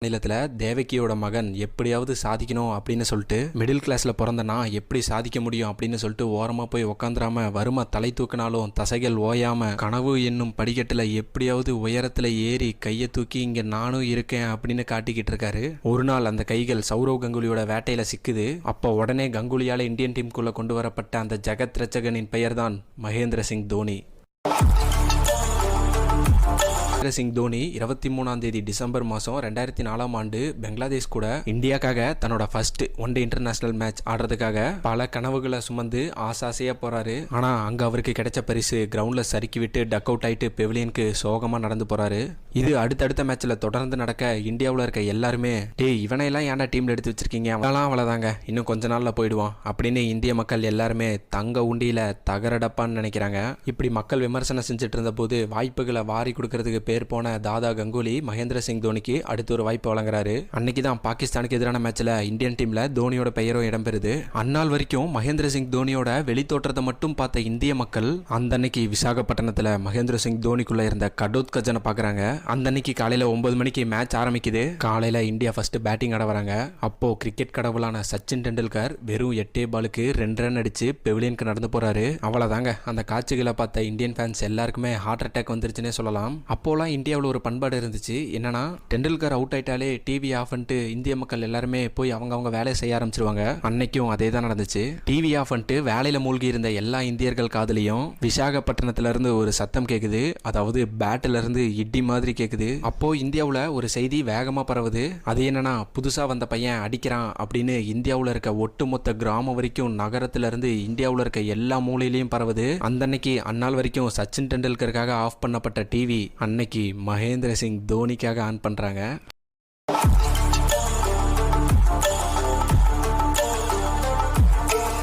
மாநிலத்தில் தேவகியோட மகன் எப்படியாவது சாதிக்கணும் அப்படின்னு சொல்லிட்டு மிடில் கிளாஸில் பிறந்தனா எப்படி சாதிக்க முடியும் அப்படின்னு சொல்லிட்டு ஓரமாக போய் உக்காந்துராம வறுமை தலை தூக்கினாலும் தசைகள் ஓயாம கனவு என்னும் படிக்கட்டில் எப்படியாவது உயரத்தில் ஏறி கையை தூக்கி இங்கே நானும் இருக்கேன் அப்படின்னு காட்டிக்கிட்டு இருக்காரு. ஒரு நாள் அந்த கைகள் சௌரவ் கங்குலியோட வேட்டையில சிக்குது. அப்போ உடனே கங்குலியால் இந்தியன் டீமுக்குள்ள கொண்டு வரப்பட்ட அந்த ஜெகத் ரட்சகனின் பெயர் தான் மகேந்திர சிங் தோனி. மகேந்திர சிங் தோனி 23ஆம் தேதி டிசம்பர் மாதம் 2004ஆம் ஆண்டு பெங்களாதேஷ் கூட இந்தியாக்காக தன்னோட ஃபர்ஸ்ட் ஒன்டே இன்டர்நேஷனல் மேட்ச் ஆடுறதுக்காக பல கனவுகளை சுமந்து ஆசாசையா போறாரு. ஆனா அங்க அவருக்கு கிடைச்ச பரிசு கிரவுண்ட்ல சறுக்கி விட்டு டக் அவுட் ஆயிட்டு பெவிலியனுக்கு சோகமா நடந்து போறாரு. இது அடுத்தடுத்த மேட்ச்ல தொடர்ந்து நடக்க இந்தியாவில் இருக்க எல்லாருமே இவனையெல்லாம் ஏன்டா டீம்ல எடுத்து வச்சிருக்கீங்க, அவெல்லாம் அவ்வளவுதாங்க, இன்னும் கொஞ்ச நாள்ல போயிடுவான் அப்படின்னு இந்திய மக்கள் எல்லாருமே தங்க உண்டியில தகரடப்பான்னு நினைக்கிறாங்க. இப்படி மக்கள் விமர்சனம் செஞ்சுட்டு இருந்த போது வாய்ப்புகளை வாரி கொடுக்கறதுக்கு பேர் போன தாதா கங்குலி மகேந்திர சிங் தோனிக்கு அடுத்து ஒரு வாய்ப்பு வழங்குறாரு. அன்னைக்கு தான் பாகிஸ்தானுக்கு எதிரான மேட்ச்ல இந்தியன் டீம்ல தோனியோட பெயரும் இடம்பெறுது. அந்நாள் வரைக்கும் மகேந்திர சிங் தோனியோட வெளித்தோற்றத்தை மட்டும் பார்த்த இந்திய மக்கள் அந்த அன்னைக்கு விசாகப்பட்டினத்துல மகேந்திர சிங் தோனிக்குள்ள இருந்த கடோத்கஜனை பாக்குறாங்க. அந்த அன்னைக்கு காலையில 9 மணிக்கு மேட்ச் ஆரம்பிக்குது. காலையில இந்தியா ஃபர்ஸ்ட் பேட்டிங் ஆட வராங்க. அப்போ கிரிக்கெட் கடவுளான சச்சின் டெண்டுல்கர் வெறும் 8 பாலுக்கு 2 ரன் அடிச்சு பெவிலியனுக்கு நடந்து போறாரு. அவ்வளவுதாங்க, அந்த காட்சிகளை பார்த்த இந்தியன் ஃபேன்ஸ் எல்லாருக்குமே ஹார்ட் அட்டாக் வந்துருச்சுன்னே சொல்லலாம். அப்போலாம் இந்தியாவில் ஒரு பண்பாடு இருந்துச்சு. என்னன்னா டெண்டுல்கர் அவுட் ஆயிட்டாலே டிவி ஆஃப் பண்ணிட்டு இந்திய மக்கள் எல்லாருமே போய் அவங்க வேலையை செய்ய ஆரம்பிச்சிருவாங்க. அன்னைக்கும் அதே தான் நடந்துச்சு. டிவி ஆஃப் பண்ணிட்டு வேலையில மூழ்கி இருந்த எல்லா இந்தியர்கள் காதலையும் விசாகப்பட்டினத்துல இருந்து ஒரு சத்தம் கேக்குது. அதாவது பேட்டில இருந்து இடி மாதிரி கேக்குது. அப்போ இந்தியாவில் ஒரு செய்தி வேகமா பரவுது. அது என்னன்னா புதுசா வந்த பையன் அடிக்கிறான் அப்படின்னு இந்தியாவில் இருக்க ஒட்டுமொத்த கிராமம் வரைக்கும் நகரத்துல இருந்து இந்தியாவில் இருக்க எல்லா மூலையிலையும் பரவுது. அந்த அன்னைக்கு அந்நாள் வரைக்கும் சச்சின் டெண்டுல்கருக்காக ஆஃப் பண்ணப்பட்ட டிவி அன்னைக்கு மகேந்திர சிங் தோனிக்காக ஆன் பண்றாங்க.